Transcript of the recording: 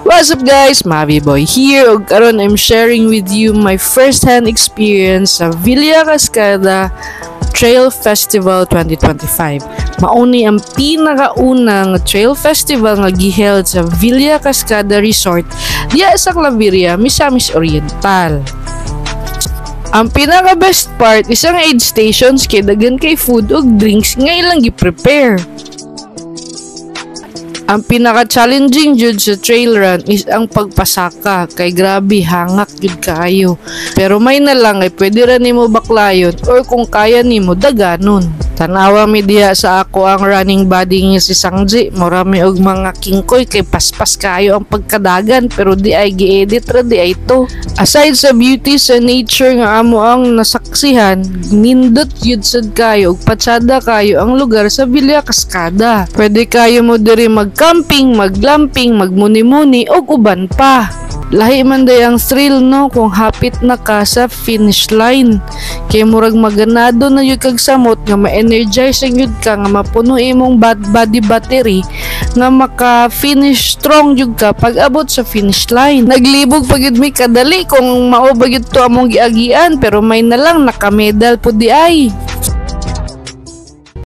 What's up guys, Mavi Boy here ug karon I'm sharing with you my first-hand experience sa Villa Cascada Trail Festival 2025. Mauni ang pinakaunang trail festival nga giheld sa Villa Cascada Resort diya sa Claveria, Misamis Oriental. Ang pinaka best part isang aid stations kay daghan kay food ug drinks nga ilang gi-prepare. Ang pinaka-challenging jud sa trail run is ang pagpasaka kay grabe hangak jud kaayo. Pero may na lang ay pwede ra nimo baklayon or kung kaya nimo daganon. Tanawa mi diha sa ako ang running buddy nga si Sangji. Marami og mga kingkoy kay paspas kayo ang pagkadagan pero di ay gi-edit ra di ay to. Aside sa beauty sa nature nga amo ang nasaksihan, nindot yun sad kayo ug patsada kayo ang lugar sa Villa Cascada. Pwede kayo mo diri mag-camping, mag-glamping, magmuni-muni ug uban pa. Lahi man day ang thrill no kung hapit na ka sa finish line. Kay murag maganado na yun kag samot nga ma-energize ang yun ka nga mapuno imong body battery nga maka-finish strong yun ka pag abot sa finish line. Naglibog pagid mi kadali kung mao ba gyud to among giagian pero may na lang naka-medal po di ay.